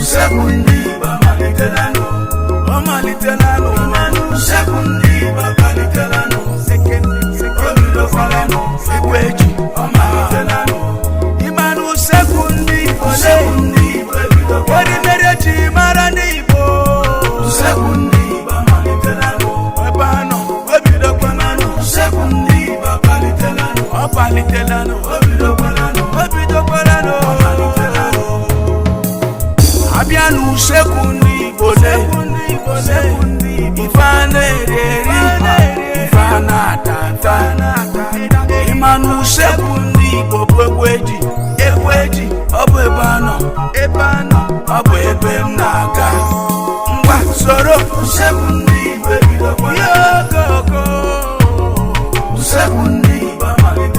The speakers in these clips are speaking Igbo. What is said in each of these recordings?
Usekwu Igbo malitelano. Usekwu Igbo malitelano. Obido falano. Ekweji malitelano. Imanu Usekwu Igbo Odi mereji mara n'Igbo. Usekwu Igbo malitelano. Ebano obido kwanano. Usekwu Igbo malitelano. Opalitelano Obido kwanano. Abia n'Usekwu Igbo Ifeoma Esione Imanu Usekwu Igbo bụ ekweji ọ bụ ebe anọ ọ bụ ebe m na-aga ngwa soro Usekwu Igbo yokoko Usekwu Igbo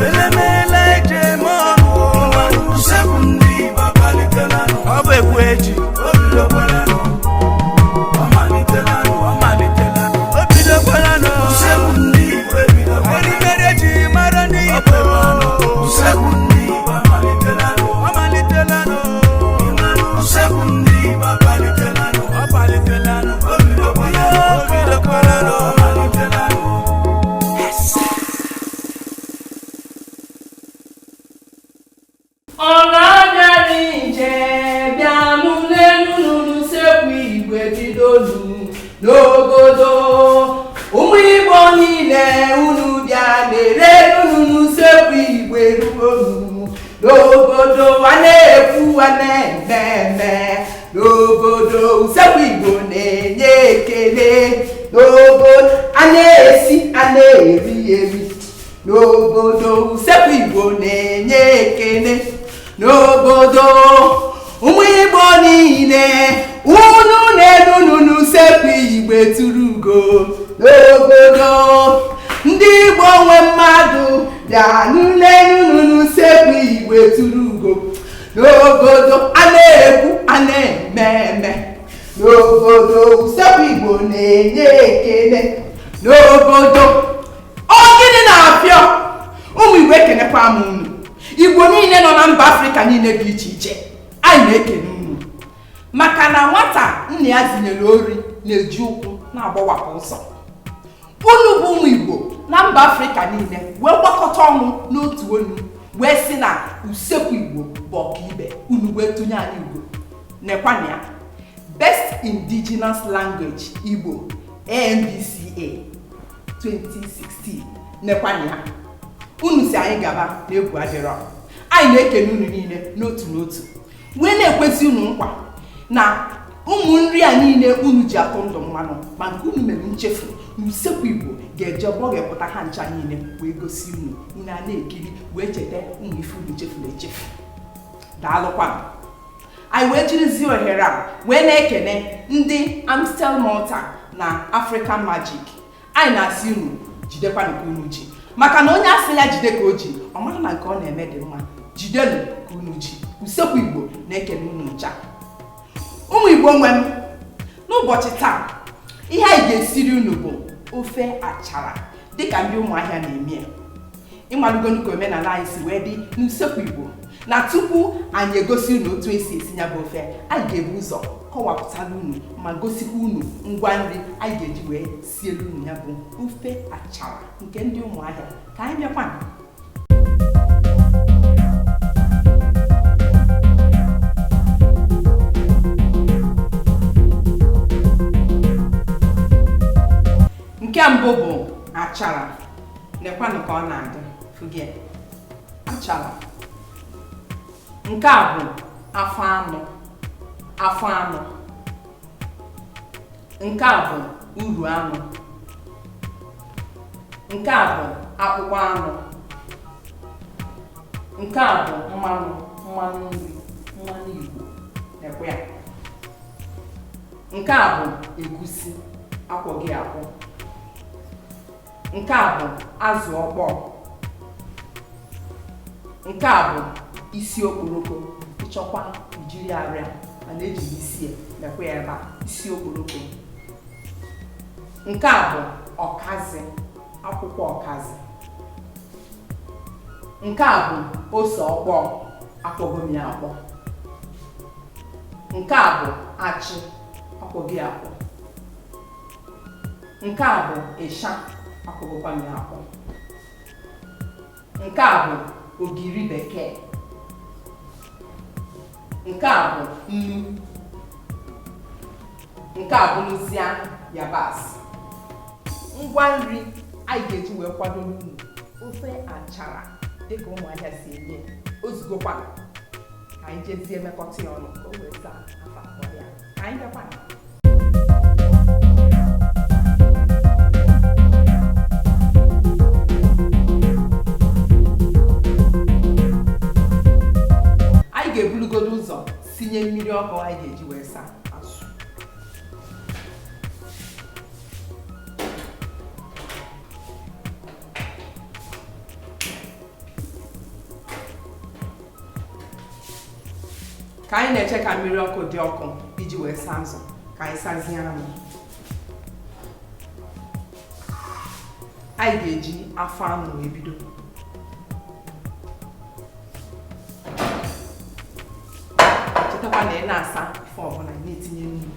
elemele ejem ọnụ Usekwu Igbo malitelano. ọ bụ ekweji Obido kwanano. obidokwanano Usekwu Igbo eri mere ji mara n'Igbo Usekwu Igbo malitelano. ọmalitelano Usekwu Igbo malitelano. ọpalitelano Obido kwanano. obidokwanano Malitelano. N'obodo ụmụ Igbo niile unu bịa lere n'Usekwu Igbo eruonu n'obodo a na-ekwu a na-eme n'obodo Usekwu Igbo na-enye ekele n'obodo a na-esi a na-eri eri n'obodo Usekwu Igbo na-enye ekele n'obodo ụmụ Igbo niile unu na-elu n'Usekwu Igbo eturugo n'obodo ndị Igbo nwe mmadụ bịa n'elu n'Usekwu Igbo eturugo n'obodo a na-ekwu a na-eme n'obodo Usekwu Igbo na-enye ekele n'obodo ọ gịnị na-apịọ ụmụ Igbo ekenekwa m unu Igbo niile nọ na mba Afrịka niile dị iche iche anyị na-ekene unu maka na nwata nna ya zinyere ori na-eji ụkwụ na-agbawapụ ụzọ unu bụ ụmụ Igbo na mba Afrịka niile wee gbakọta ọnụ n'otu olu wee sị na Usekwu Igbo bụ ọkaibe unu wee tụnye anyị Igbo nekwana ya Best Indigenous Language Igbo AMBCA 2016 nekwana ya unu si anyị gaba n'egwu adịrọ anyị na-ekene unu niile n'otu n'otu wee na-ekwezi unu nkwa na ụmụ nri a niile unu ji atụ ndụ mmanụ ma nke unu mere nchefu na Usekwu Igbo ga-eje gbọghepụta ha ncha niile wee gosi unu unu a na-ekiri wee cheta ụmụ ife unu chefuru echefu daalụkwa anyị wee jirizie ohere a wee na-ekene ndị Amstel Malta na African Magic anyị na-asị unu jidekwa nke unu ji maka na onye asị ya jide ka o ji ọ mara na nke ọ na-eme dị mma jidenu ka unu ji Usekwu Igbo na-ekene unu ncha ụmụ Igbo nwe m n'ụbọchị taa ihe anyị ga-esiri unu bụ ofe achara dịka ndị Umuahia na-eme ịmalụgonu ka omenala anyị si wee dị n'Usekwu Igbo na tupu anyị egosi unu otu esi esi ya bụ ofe anyị ga-ebu ụzọ kọwapụtara unu ma gosikwa unu ngwa nri anyị ga-eji wee sielu unu ya bụ ofe achara nke ndị Umuahia ka anyị bịakwa nke mbụ bụ achara nekwanụ ka ọ na-adị fugie achara nke a bụ afọ anụ nke a bụ uru anụ nke a bụ akpụkpọ anụ nke a bụ mmanụ nri mmanụ Igbo nekwe ya nke a bụ egusi akwọghị akwọ nke a bụ azụ ọkpọọ nke a bụ isi okporoko ịchọkwa ijiri arịa mana ejiri isi mekwa ya ebe isi okporoko nke a bụ ọkazị akwụkwọ ọkazị nke a bụ ose ọkpọọ akpọgom ya akpọ Nke a bụ achị akwọghị akwọ. Nke a bụ ịsha akwọgokwa m akwọ. Nke a bụ ogiri bekee. Nke a bụ nnu. Nke a bụrụzia yabasị. Ngwa nri anyị ga-eji wee kwado n'ụlọ ofe achara dịka Umuahia si eme ozugokwa ka anyị jezie mekọta ya ọnụ ka o wee saa afa akpọ ya. Ka anyị bịakwa anyị ga-ebulugodo ụzọ sinye mmiri ọkụ anyị ga-eji wee saa azụ. Ka anyị na-eche ka mmiri ọkụ dị ọkụ iji wee saa azụ, ka anyị sazie anụ. Anyị ga-eji afọ anụ wee bido. Chetakwa na ị na-asa ife ọbụla na-etinye nnu.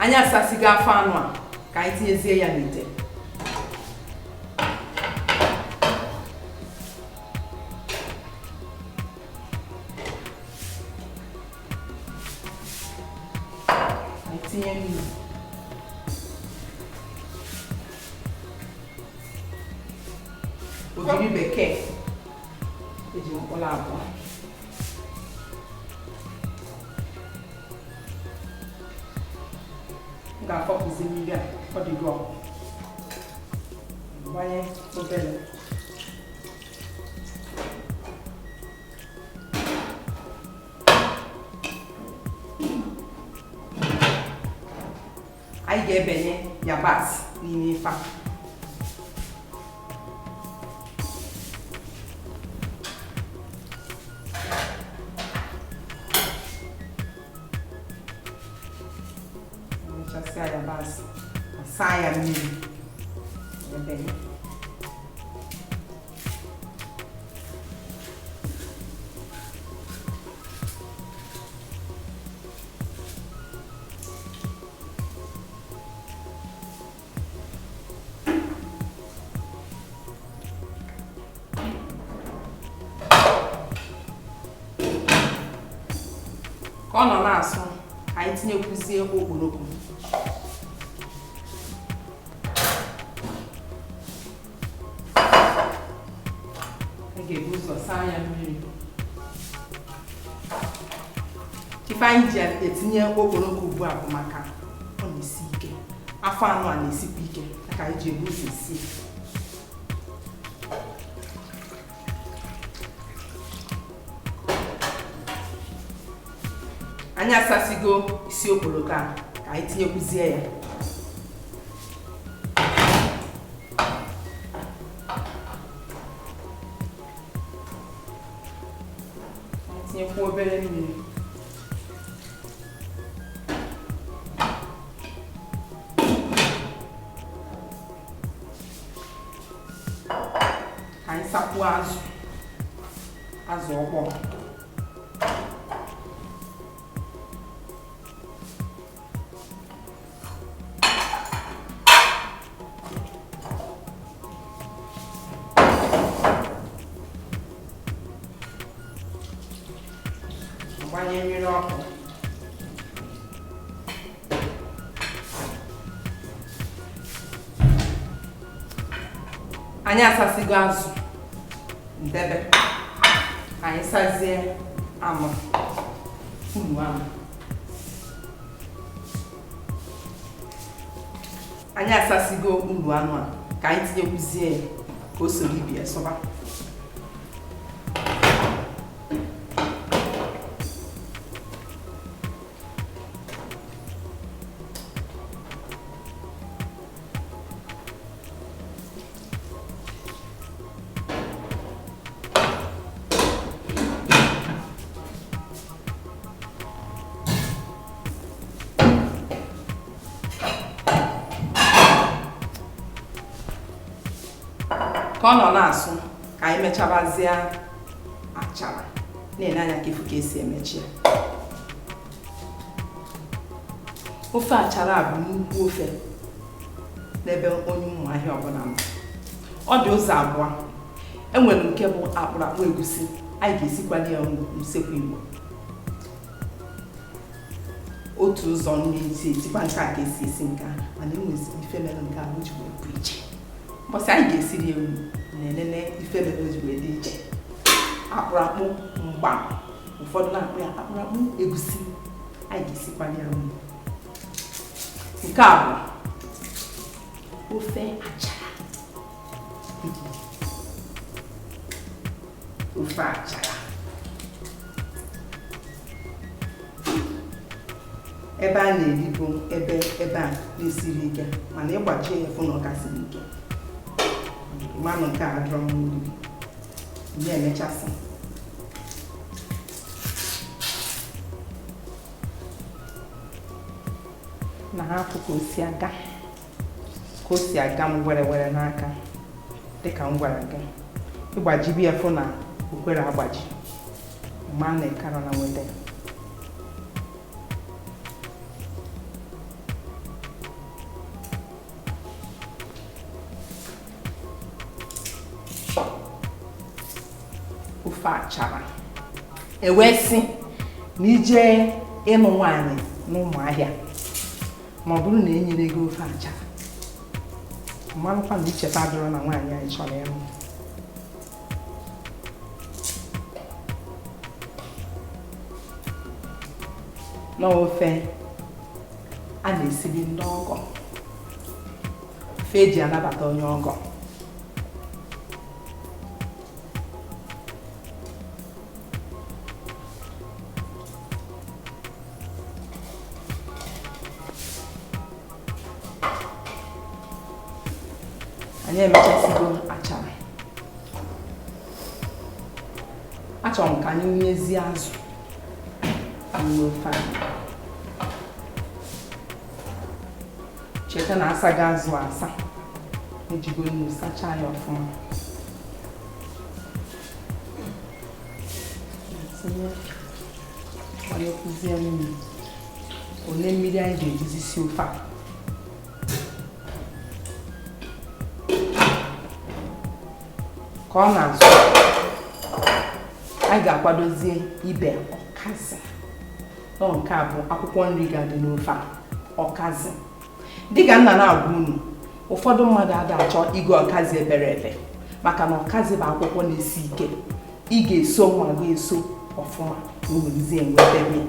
Anyị asasigo afọ anụ a ka anyị tinyezie ya n'ite. Anyị tinye nnu. Ogiri bekee eji mkpụrụ abụọ. M ga-afọpụzi mmiri a ọ dịgo ọkụ. Gbanye obere. Anyị ga-ebenye yabasị n'ime ife a. Mechasịa yabasị, saa ya mmiri. Ebenye. Ka ọ nọ na-asụ, anyị tinyekwuzie okporoko. Anyị ga-ebu ụzọ saa ya mmiri. Ife anyị ji etinye okporoko ugbu a bụ maka ọ na-esi ike. Afọ anụ a na-esikwa ike, ka anyị ji ebu ụzọ sie. Anyị asasigo isi okporoko a ka anyị tinyekwuzie ya. Anyị tinyekwa obere mmiri. Ka anyị sakwuo azụ ọkpọọ. Gbanye mmiri ọkụ. Anyị asasigo azụ ndebe. Anyị sazie anụ, unu anụ. Anyị asasigo unu anụ a ka anyị tinyekwuzie ya ka o soro ibi ya sọba. ka ọ nọ na-asụ ka anyị mechabazie achara na-ene anya ka ifu ka esi emechi ya. Ofe achara bụ nnukwu ofe n'ebe onye Umuahia ọbụla nọ. Ọ dị ụzọ abụọ. Enwere nke bụ akpụrụakpụ egusi anyị ga-esikwanye ya n'usekwu Igbo. Otu ụzọ na-esi esikwa nke a ga-esi esi nke a, mana enwezi ife mere nke a ji wee bụ iche. Mbọsị anyị ga-esiri ewu na-enene ife mere o ji wee dị iche. Akpụrụakpụ mgbam, ụfọdụ na-akpụ ya akpụrụakpụ egusi, anyị ga-esikwanye ya nri. Nke a bụ ofe achara. Ofe achara. Ebe a na-eri bụ ebe a na-esiri ike, mana ịgbachie ya fụ na ọ gasịrị ike. Mmanụ nke a dọrọ mmiri. Na-emechasị. Na hapụ ka o si aga m were n'aka dịka m gwara gị. Ịgbajibi ya fụ na okwere agbaji ma na ịkara na nweta. Ofe achara ewesị na ije ịnụ nwaanyị n'Umuahia ma ọ bụrụ na enyere gị ofe achara, mmanụkwa na icheta adịrọ na nwaanyị anyị chọrọ ịnụ. N'ofe a na-esiri ndị ọgọ, ofe eji anabata onye ọgọ. Anyị emechasigo achara. Achọrọ m ka anyị nyezie azụ n'ofe anyị. Cheta na asaghị azụ asa, ejigo nnu sachaa ya ọfụma. Gbanyekụzie mmiri. Ole mmiri anyị ga-ejizi si ofe a. Ka ọ na-azụ, anyị ga-akwadozie ibe ọkazị. Nke a bụ akwụkwọ nri ga-adị n'ofe a, ọkazị. Dịka nna na-agwa unu, ụfọdụ mmadụ ada achọ ịgo ọkazị ebere ebe maka na ọkazị bụ akwụkwọ na-esi ike. Ị ga-eso nwa gị eso ọfụma ka o werizie enwetebe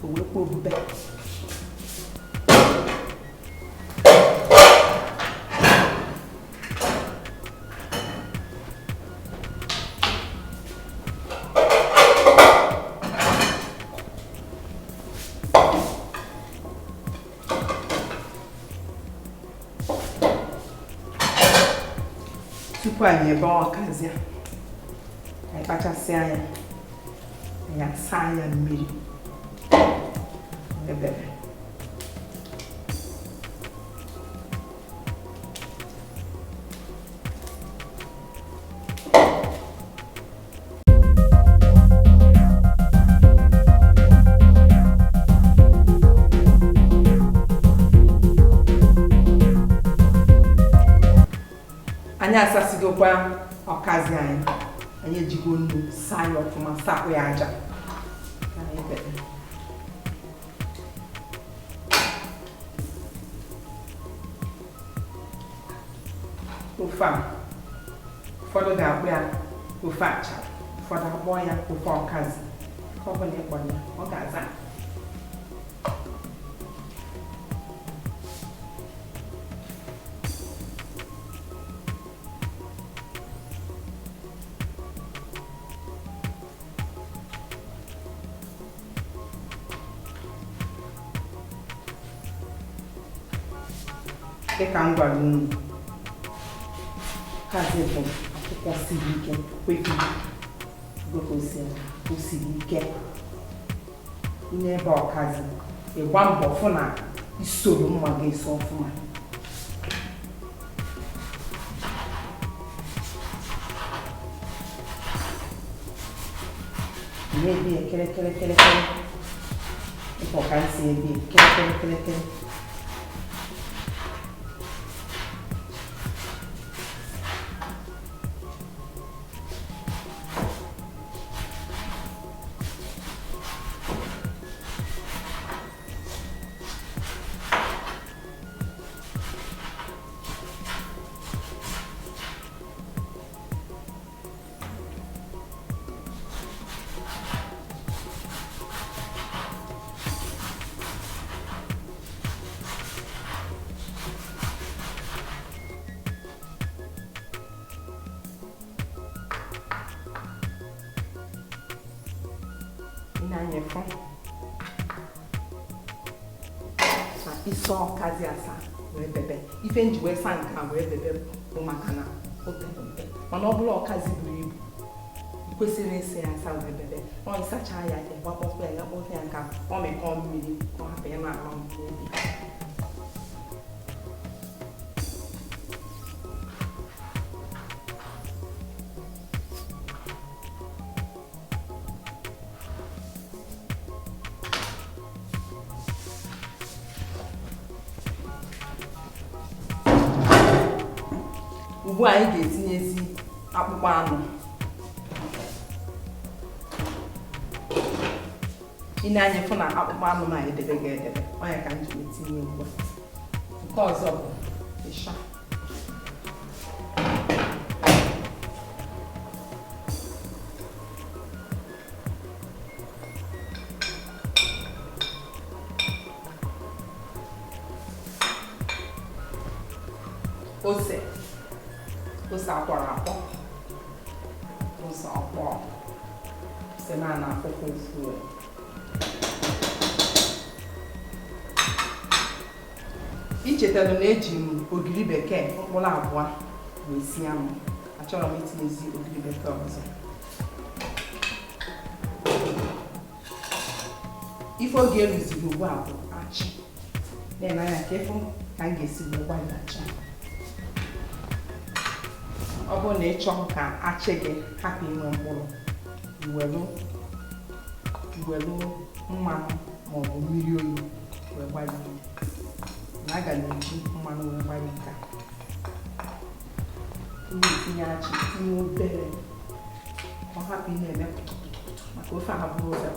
o wekwa obube. Tupu anyị ebe ọkazị a, anyị kpachasịa ya, anyị asaa ya mmiri ebere. Anyị asasigokwa ọkazị anyị ejigo nnu saa ya ọfụma, sakwa ya aja. Ofe a ụfọdụ ga-akpọ ya ofe achara, ụfọdụ akpọ ya ofe ọkazị. Ka ọ bụla ịkpọ ya, ọ ga-aza. Dịka m gwara unu, ọkazị bụ akwụkwọ siri ike, kwefi o siri ike. N'ebe ọkazị, ịgba mbọ fụ na isoro mma gị eso ọfụma. maybe a kele. If I can see a bit, kele. Inanyefo na iso kazi asa we bebe ife nji we san kan we bebe bụ maka na otepe mana ọ bụla ọkazi buru ibu kwesịrị isi asa we bebe ọ ịsacha ya ịgbakpọkwa ya kpọkwa ya ka ọ mekọ mmiri ka ọ hapụ ya na ala mmiri ugbu anyị ga-etinyezi akpụkpọ anụ ịna-anya fụ na akpụkpọ anụ ma edebe ga-edebe ọnya ka m ji etinye ugbu nke ọzọ bụ ịsha ose akwara akpọ ose ọkpọ se na akwụkwọ ofu ichetara na eji m ogiri bekee mkpụrụ abụọ wee sie anụ achọrọ m itinyezi ogiri bekee ọzọ ife oge eruziri ugbu a bụ achị na-ene anya ka ịfụ ka m ga-esi wee gwa ya achị ọ bụrụ na ị chọọ ka achị gị hapụ inwe mkpụrụ iwelu mmanụ maọbụ mmiri oyi wee gbanye na aga m eji mmanụ wee gbanye nka na-etinye achị tinye obere ọ hapụ ị na-eme maka ofe ahụ bụrụ ofe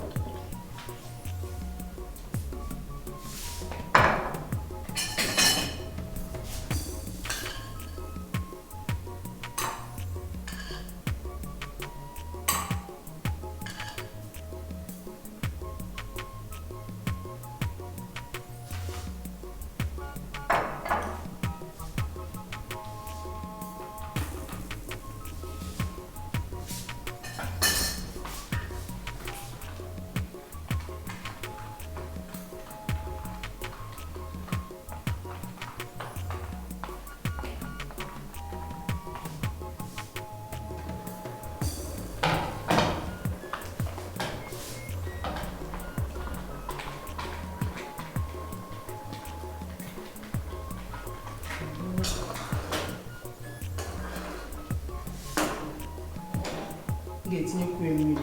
ga-etinyekwu mmiri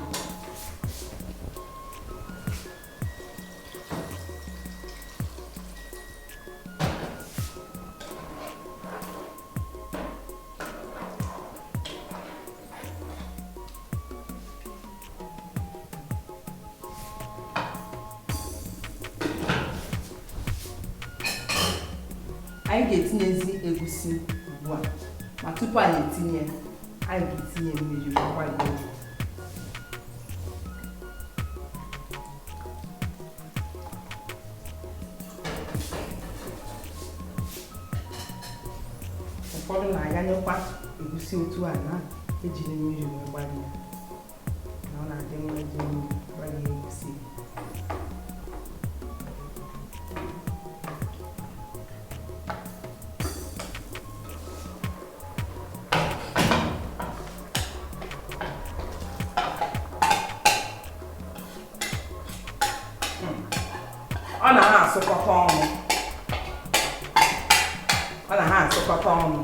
anyị ga-etinyezi egusi ugbu a ma tupu anyị etinye anyị ga-etinye mmiri kwa ya ụfọdụ na-aganyekwa egusi otu a na ejiri mmiri wee gbanye na ọ na-adị mma iji mmiri gbanye egusi ọ na ha asụkọta ọnụ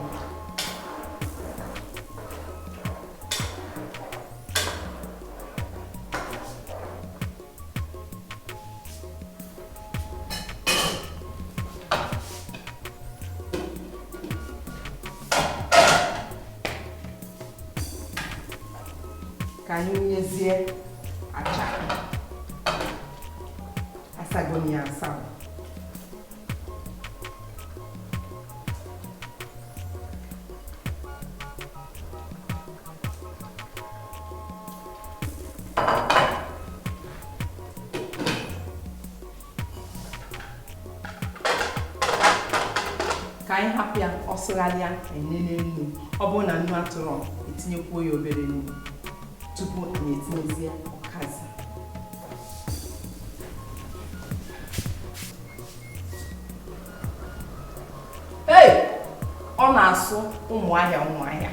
ka anyị nyezie achara asagoni ya asa ka anyị hapụ ya ọsụgharịa enene nnu. Ọ bụrụ na nnu atụrụ etinyekwuo ya obere nnu tupu anyị etinyezie ọkazi. Hey! Ọ na-asụ Umuahia.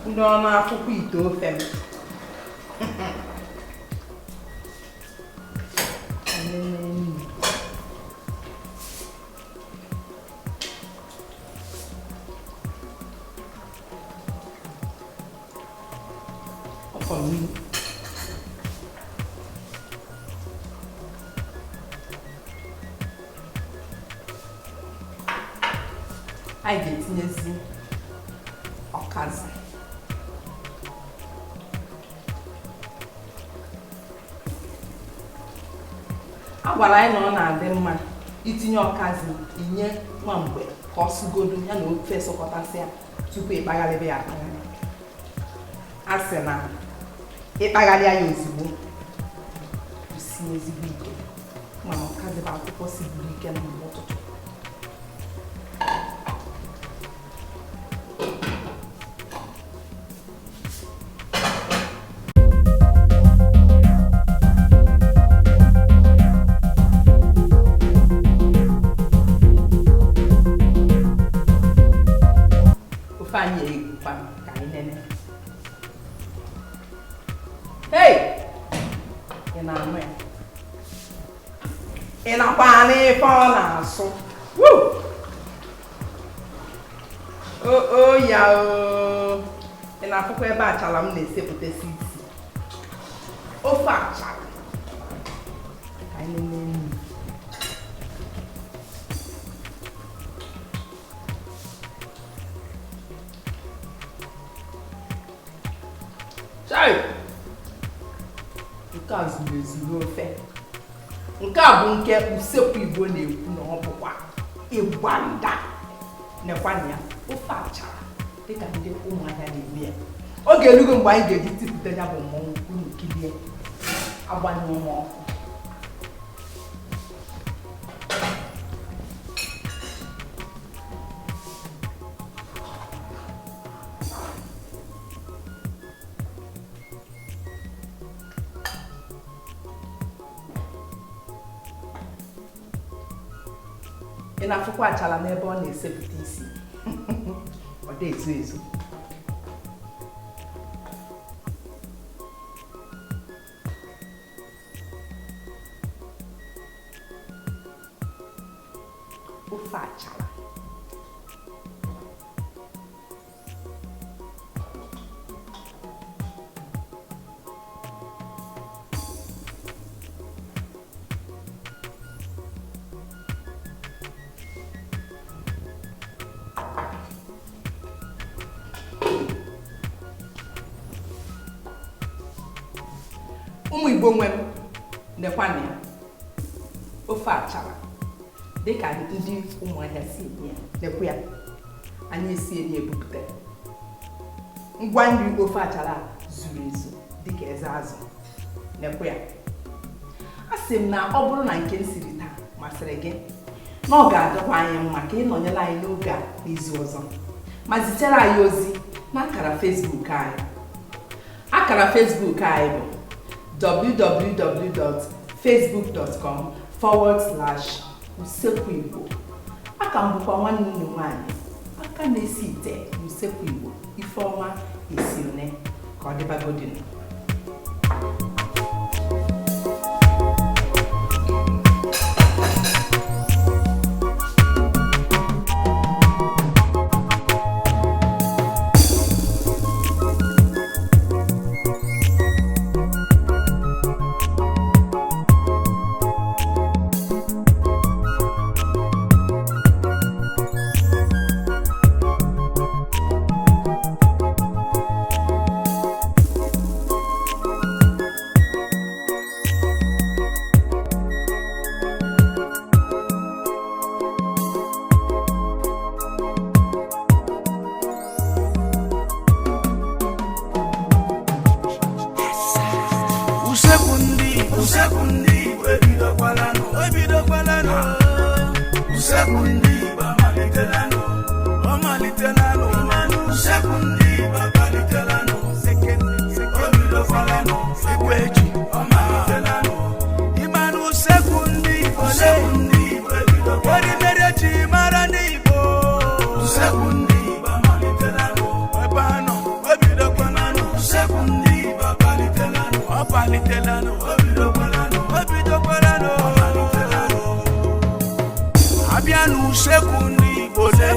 Ndị ọnụ akwụkwọ ite ofe m. Anyị ga-etinyezi ọkazi. A gwara anyị na ọ na-adị mma itinye ọkazi inye nwa mgbe ka ọ sụgodo ya na ofe sọkọtasịa tupu ịkpagharịba ya akpagharị. A sị na ịkpagharịa ya ozugbo si ezigbo ike, mana ọkazi bụ akwụkwọ siburu ike na mgbe ụtụtụ. Ị nakwa n'ife ọ na-asụ. Ya ị na-afụkwa ebe achara m na-esepụtasị isi. Ofe achara ka anyị nene nnu. Chai! Nke a zuru ezu ofe. Nke a bụ nke Usekwu Igbo na-ekwu na ọ bụkwa ịgbanda nekwana ya ofe achara dịka ndị Umuahia na-eme ya. Oge elugo mgbe anyị ga-eji tipụta ya bụ mmọnwụ unu kirie agbanye ụmụ ọkụ. Ị na-afụkwa achara n'ebe ọ na-esepụta isi. Ọ dị ezu ezu. Ofe achara. Ụmụ Igbo nwe m nekwana ya ofe achara dịka ndị Umuahia si eme ya. Nekwa ya anyị esie ya ebupụta. Ngwa nri ofe achara zuru ezu dịka eze azụ. Nekwa ya. A sị m na ọ bụrụ na nke m siri taa masịrị gị na ọ ga-adịkwa anyị mma ka ị nọnyere anyị n'oge a n'izu ọzọ. Ma zitere anyị ozi n'akara Facebook anyị. Akara Facebook anyị bụ www.facebook.com/Usekwu Igbo. Aka m bụkwa nwanne unu nwanyị aka na-esi ite Usekwu Igbo, Ifeoma Esione. Ka ọ dịbagodinu. usekwu ndị Igbo amalitelanụ. Ọ malitelanụ. Usekwu ndị Igbo amalitelanụ. O bidokwalanụ. Ekweji Ọ malitelanụ. ịmanụ usekwu ndị Igbo Usekwu ndị Igbo ebidokwalanụ. eri mere ji mara ndị Igbo. Usekwu ndị Igbo amalitelanụ. Ebe anọ o bidokwalanụ. Usekwu ndị Igbo amalitelanụ. Ọ palitelanụ. O bidokwalanụ. O bidokwalanụ. Ọ malitelanụ. Abia n'usekwu ndị Igbo le.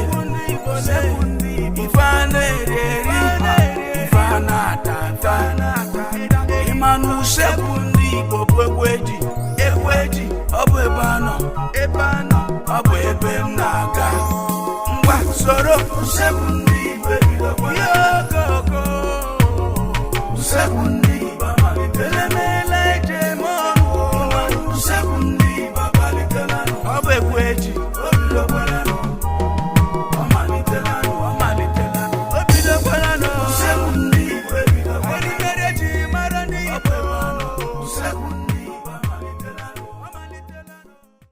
Ife a na-eri eri, ife a na-ata ata. Ịma n'usekwu ndị Igbo bụ ekweji. Ọ bụ ebe anọ, ọ bụ ebe m na-aga. Ngwa soro Usekwu ndị Igbo ebidokwalanụ.